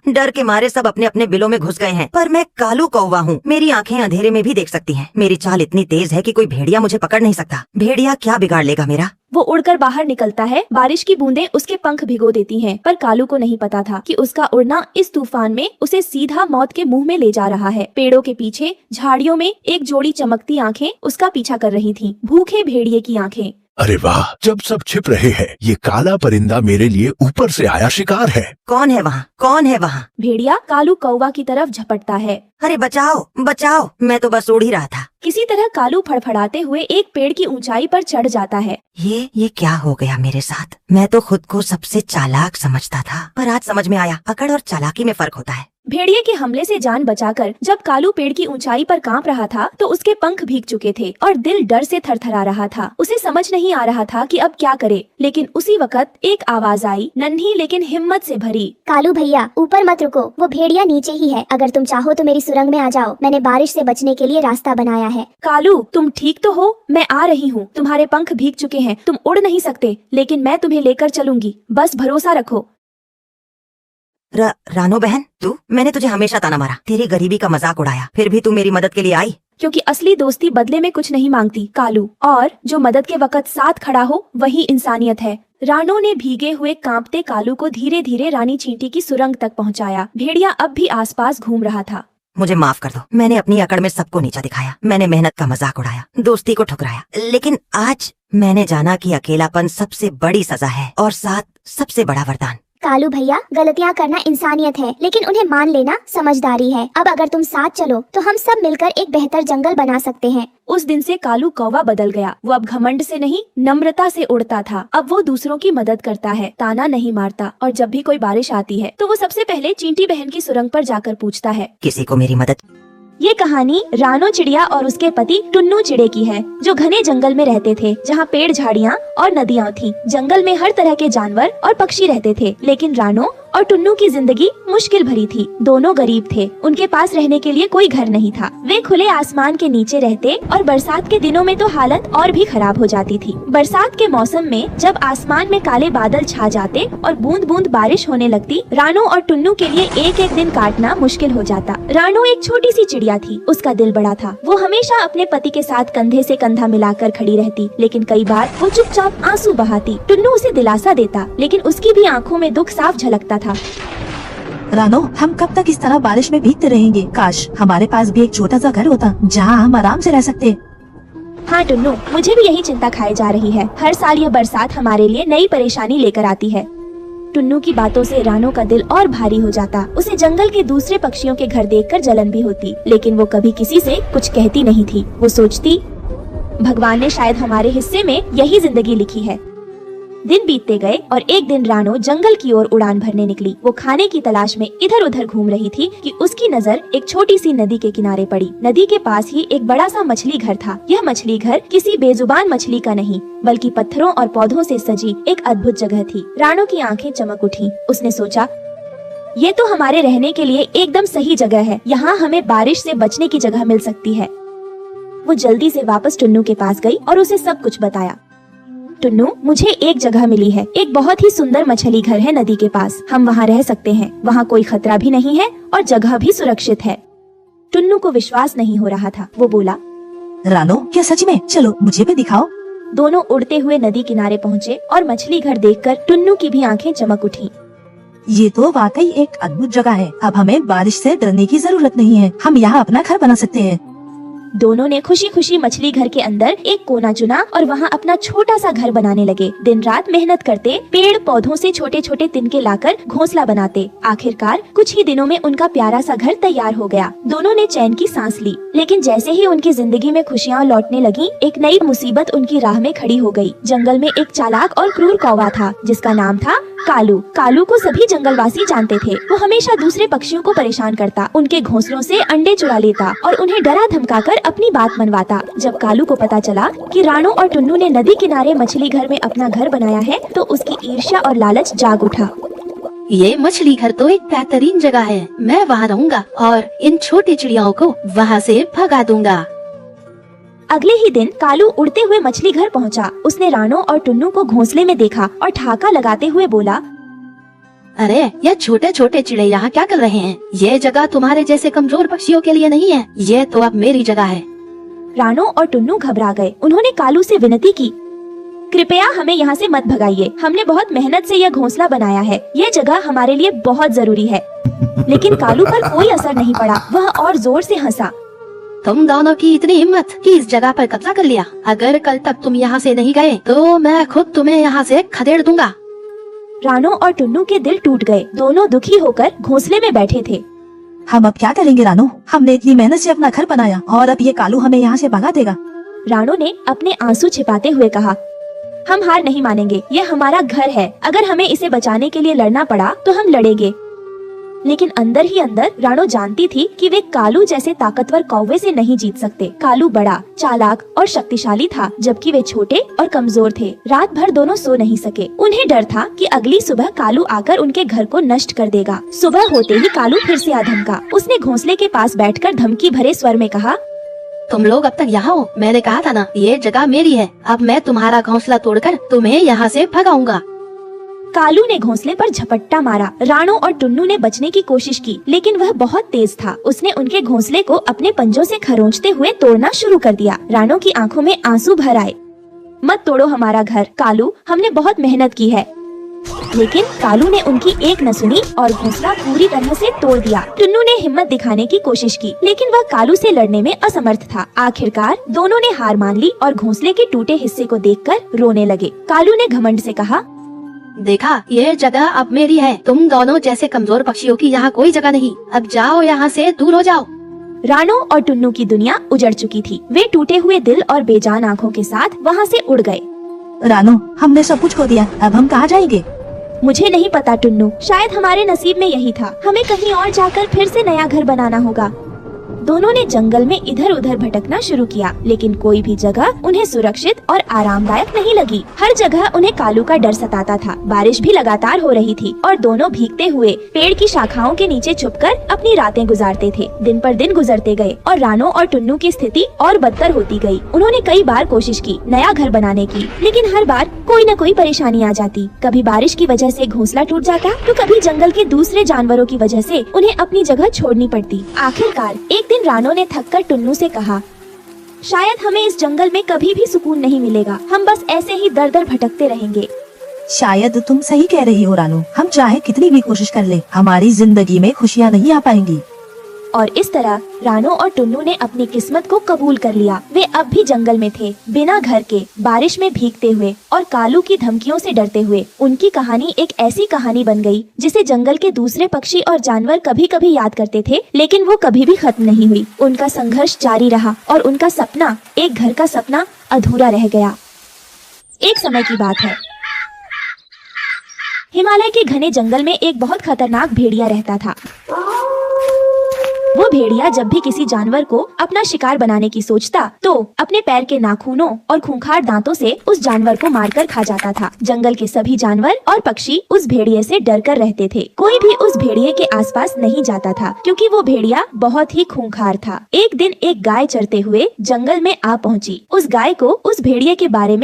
डर के मारे सब अपने अपने बिलों में घुस गए हैं, पर मैं कालू कौवा हूँ। मेरी आंखें अंधेरे में भी देख सकती हैं। मेरी चाल इतनी तेज है कि कोई भेड़िया मुझे पकड़ नहीं सकता। भेड़िया क्या बिगाड़ लेगा मेरा। वो उड़कर बाहर निकलता है। बारिश की बूंदें उसके पंख भिगो देती हैं, पर कालू को नहीं पता था कि उसका उड़ना इस तूफान में उसे सीधा मौत के मुंह में ले जा रहा है। पेड़ों के पीछे झाड़ियों में एक जोड़ी चमकती आंखें उसका पीछा कर रही थीं, भूखे भेड़िए की आंखें। अरे वाह, जब सब छिप रहे हैं, ये काला परिंदा मेरे लिए ऊपर से आया शिकार है। कौन है वहाँ? कौन है वहाँ? भेड़िया कालू कौवा की तरफ झपटता है। अरे बचाओ बचाओ, मैं तो बस उड़ ही रहा था। किसी तरह कालू फड़फड़ाते हुए एक पेड़ की ऊंचाई पर चढ़ जाता है। ये क्या हो गया मेरे साथ? मैं तो खुद को सबसे चालाक समझता था, पर आज समझ में आया अकड़ और चालाकी में फर्क होता है। भेड़िए के हमले से जान बचाकर जब कालू पेड़ की ऊंचाई पर कांप रहा था तो उसके पंख भीग चुके थे और दिल डर से थरथरा रहा था। उसे समझ नहीं आ रहा था कि अब क्या करे, लेकिन उसी वक्त एक आवाज आई, नन्ही लेकिन हिम्मत से भरी। कालू भैया, ऊपर मत रुको, वो भेड़िया नीचे ही है। अगर तुम चाहो तो मेरी सुरंग में आ जाओ, मैंने बारिश से बचने के लिए रास्ता बनाया है। कालू, तुम ठीक तो हो? मैं आ रही हूँ। तुम्हारे पंख भीग चुके हैं, तुम उड़ नहीं सकते, लेकिन मैं तुम्हें लेकर चलूंगी, बस भरोसा रखो। रानो बहन, मैंने तुझे हमेशा ताना मारा, तेरी गरीबी का मजाक उड़ाया, फिर भी तू मेरी मदद के लिए आई। क्योंकि असली दोस्ती बदले में कुछ नहीं मांगती कालू, और जो मदद के वक्त साथ खड़ा हो वही इंसानियत है। रानो ने भीगे हुए कांपते कालू को धीरे धीरे रानी चींटी की सुरंग तक पहुंचाया। भेड़िया अब भी आसपास घूम रहा था। मुझे माफ कर दो, मैंने अपनी अकड़ में सबको नीचा दिखाया, मैंने मेहनत का मजाक उड़ाया, दोस्ती को ठुकराया, लेकिन आज मैंने जाना कि अकेलापन सबसे बड़ी सजा है और साथ सबसे बड़ा वरदान। कालू भैया, गलतियाँ करना इंसानियत है, लेकिन उन्हें मान लेना समझदारी है। अब अगर तुम साथ चलो तो हम सब मिलकर एक बेहतर जंगल बना सकते हैं। उस दिन से कालू कौवा बदल गया। वो अब घमंड से नहीं, नम्रता से उड़ता था। अब वो दूसरों की मदद करता है, ताना नहीं मारता, और जब भी कोई बारिश आती है तो वो सबसे पहले चींटी बहन की सुरंग पर जाकर पूछता है, किसी को मेरी मदद। ये कहानी रानो चिड़िया और उसके पति टुन्नू चिड़े की है, जो घने जंगल में रहते थे, जहाँ पेड़, झाड़ियाँ और नदियाँ थीं। जंगल में हर तरह के जानवर और पक्षी रहते थे, लेकिन रानो और टुन्नू की जिंदगी मुश्किल भरी थी। दोनों गरीब थे, उनके पास रहने के लिए कोई घर नहीं था। वे खुले आसमान के नीचे रहते और बरसात के दिनों में तो हालत और भी खराब हो जाती थी। बरसात के मौसम में जब आसमान में काले बादल छा जाते और बूंद बूंद बारिश होने लगती, रानो और टुन्नू के लिए एक एक दिन काटना मुश्किल हो जाता। रानो एक छोटी सी चिड़िया थी, उसका दिल बड़ा था। वो हमेशा अपने पति के साथ कंधे से कंधा मिलाकर खड़ी रहती, लेकिन कई बार वो चुपचाप आंसू बहाती। टुन्नू उसे दिलासा देता, लेकिन उसकी भी आंखों में दुख साफ झलकता था। रानो, हम कब तक इस तरह बारिश में भीगते रहेंगे? काश हमारे पास भी एक छोटा सा घर होता जहाँ हम आराम से रह सकते। हाँ टुन्नू, मुझे भी यही चिंता खाई जा रही है। हर साल यह बरसात हमारे लिए नई परेशानी लेकर आती है। टुन्नू की बातों से रानो का दिल और भारी हो जाता। उसे जंगल के दूसरे पक्षियों के घर देखकर जलन भी होती, लेकिन वो कभी किसी से कुछ कहती नहीं थी। वो सोचती, भगवान ने शायद हमारे हिस्से में यही जिंदगी लिखी है। दिन बीतते गए और एक दिन रानो जंगल की ओर उड़ान भरने निकली। वो खाने की तलाश में इधर उधर घूम रही थी कि उसकी नजर एक छोटी सी नदी के किनारे पड़ी। नदी के पास ही एक बड़ा सा मछली घर था। यह मछली घर किसी बेजुबान मछली का नहीं, बल्कि पत्थरों और पौधों से सजी एक अद्भुत जगह थी। रानो की आंखें चमक उठी। उसने सोचा, ये तो हमारे रहने के लिए एकदम सही जगह है। यहाँ हमें बारिश से बचने की जगह मिल सकती है। वो जल्दी से वापस टुन्नू के पास गई और उसे सब कुछ बताया। टुन्नू, मुझे एक जगह मिली है। एक बहुत ही सुंदर मछली घर है नदी के पास। हम वहाँ रह सकते हैं। वहाँ कोई खतरा भी नहीं है और जगह भी सुरक्षित है। टुन्नू को विश्वास नहीं हो रहा था। वो बोला, रानो, क्या सच में? चलो मुझे भी दिखाओ। दोनों उड़ते हुए नदी किनारे पहुँचे और मछली घर देखकर टुन्नू की भी आंखें चमक उठी। ये तो वाकई एक अद्भुत जगह है। अब हमें बारिश से डरने की जरूरत नहीं है। हम यहाँ अपना घर बना सकते हैं। दोनों ने खुशी खुशी मछली घर के अंदर एक कोना चुना और वहाँ अपना छोटा सा घर बनाने लगे। दिन रात मेहनत करते, पेड़ पौधों से छोटे छोटे तिनके लाकर घोंसला बनाते। आखिरकार कुछ ही दिनों में उनका प्यारा सा घर तैयार हो गया। दोनों ने चैन की सांस ली, लेकिन जैसे ही उनकी जिंदगी में खुशियाँ लौटने लगी, एक नई मुसीबत उनकी राह में खड़ी हो गई। जंगल में एक चालाक और क्रूर कौवा था, जिसका नाम था कालू। कालू को सभी जंगलवासी जानते थे। वो हमेशा दूसरे पक्षियों को परेशान करता, उनके घोंसलों से अंडे चुरा लेता और उन्हें डरा धमकाकर अपनी बात मनवाता। जब कालू को पता चला कि रानो और टुन्नू ने नदी किनारे मछली घर में अपना घर बनाया है, तो उसकी ईर्ष्या और लालच जाग उठा। ये मछली घर तो एक बेहतरीन जगह है। मैं वहाँ रहूँगा और इन छोटी चिड़ियाओं को वहाँ से भगा दूंगा। अगले ही दिन कालू उड़ते हुए मछली घर पहुंचा। उसने रानो और टुन्नू को घोंसले में देखा और ठहाका लगाते हुए बोला, अरे ये छोटे छोटे चिड़े यहाँ क्या कर रहे हैं? ये जगह तुम्हारे जैसे कमजोर पक्षियों के लिए नहीं है, ये तो अब मेरी जगह है। रानो और टुन्नू घबरा गए। उन्होंने कालू से विनती की, कृपया हमें यहाँ से मत भगाइए। हमने बहुत मेहनत से यह घोंसला बनाया है। यह जगह हमारे लिए बहुत जरूरी है। लेकिन कालू पर कोई असर नहीं पड़ा। वह और जोर से हंसा। तुम दोनों की इतनी हिम्मत कि इस जगह पर कब्जा कर लिया। अगर कल तक तुम यहाँ से नहीं गए तो मैं खुद तुम्हें यहाँ से खदेड़ दूंगा। रानो और टुन्नू के दिल टूट गए। दोनों दुखी होकर घोंसले में बैठे थे। हम अब क्या करेंगे रानो? हमने इतनी मेहनत से अपना घर बनाया और अब ये कालू हमें यहाँ से भगा देगा। रानो ने अपने आंसू छिपाते हुए कहा, हम हार नहीं मानेंगे। यह हमारा घर है। अगर हमें इसे बचाने के लिए लड़ना पड़ा तो हम लड़ेंगे। लेकिन अंदर ही अंदर रानो जानती थी कि वे कालू जैसे ताकतवर कौवे से नहीं जीत सकते। कालू बड़ा, चालाक और शक्तिशाली था, जबकि वे छोटे और कमजोर थे। रात भर दोनों सो नहीं सके। उन्हें डर था कि अगली सुबह कालू आकर उनके घर को नष्ट कर देगा। सुबह होते ही कालू फिर से आ धमका। उसने घोंसले के पास बैठकर धमकी भरे स्वर में कहा, तुम लोग अब तक यहाँ हो। मैंने कहा था ना, ये जगह मेरी है। अब मैं तुम्हारा घोंसला तोड़कर तुम्हें यहाँ से भगाऊंगा। कालू ने घोंसले पर झपट्टा मारा। रानो और टुन्नू ने बचने की कोशिश की, लेकिन वह बहुत तेज था। उसने उनके घोंसले को अपने पंजों से खरोंचते हुए तोड़ना शुरू कर दिया। रानो की आंखों में आंसू भर आए। मत तोड़ो हमारा घर कालू, हमने बहुत मेहनत की है। लेकिन कालू ने उनकी एक न सुनी और घोंसला पूरी तरह से तोड़ दिया। टुन्नू ने हिम्मत दिखाने की कोशिश की, लेकिन वह कालू से लड़ने में असमर्थ था। आखिरकार दोनों ने हार मान ली और घोंसले के टूटे हिस्से को देखकर रोने लगे। कालू ने घमंड से कहा, देखा, ये जगह अब मेरी है। तुम दोनों जैसे कमजोर पक्षियों की यहाँ कोई जगह नहीं। अब जाओ, यहाँ से दूर हो जाओ। रानो और टुन्नू की दुनिया उजड़ चुकी थी। वे टूटे हुए दिल और बेजान आँखों के साथ वहाँ से उड़ गए। रानो, हमने सब कुछ खो दिया। अब हम कहाँ जाएंगे? मुझे नहीं पता टुन्नू, शायद हमारे नसीब में यही था। हमें कहीं और जाकर फिर से नया घर बनाना होगा। दोनों ने जंगल में इधर उधर भटकना शुरू किया, लेकिन कोई भी जगह उन्हें सुरक्षित और आरामदायक नहीं लगी। हर जगह उन्हें कालू का डर सताता था। बारिश भी लगातार हो रही थी और दोनों भीगते हुए पेड़ की शाखाओं के नीचे छुपकर अपनी रातें गुजारते थे। दिन पर दिन गुजरते गए और रानो और टुन्नू की स्थिति और बदतर होती गई। उन्होंने कई बार कोशिश की नया घर बनाने की, लेकिन हर बार कोई न कोई परेशानी आ जाती। कभी बारिश की वजह से घोंसला टूट जाता, तो कभी जंगल के दूसरे जानवरों की वजह से उन्हें अपनी जगह छोड़नी पड़ती। आखिरकार एक दिन रानो ने थककर टुन्नू से कहा, शायद हमें इस जंगल में कभी भी सुकून नहीं मिलेगा। हम बस ऐसे ही दर दर भटकते रहेंगे। शायद तुम सही कह रही हो रानो। हम चाहे कितनी भी कोशिश कर ले, हमारी जिंदगी में खुशियाँ नहीं आ पाएंगी। और इस तरह रानो और टुन्नू ने अपनी किस्मत को कबूल कर लिया। वे अब भी जंगल में थे, बिना घर के, बारिश में भीगते हुए और कालू की धमकियों से डरते हुए। उनकी कहानी एक ऐसी कहानी बन गई जिसे जंगल के दूसरे पक्षी और जानवर कभी कभी याद करते थे, लेकिन वो कभी भी खत्म नहीं हुई। उनका संघर्ष जारी रहा और उनका सपना, एक घर का सपना, अधूरा रह गया। एक समय की बात है, हिमालय के घने जंगल में एक बहुत खतरनाक भेड़िया रहता था। वो भेड़िया जब भी किसी जानवर को अपना शिकार बनाने की सोचता, तो अपने पैर के नाखूनों और खूंखार दांतों से उस जानवर को मारकर खा जाता था। जंगल के सभी जानवर और पक्षी उस भेड़िए से डरकर रहते थे। कोई भी उस भेड़िए के आसपास नहीं जाता था, क्योंकि वो भेड़िया बहुत ही खूंखार था। एक दिन एक गाय चरते हुए जंगल में आ पहुंची। उस गाय को उस भेड़िए के बारे में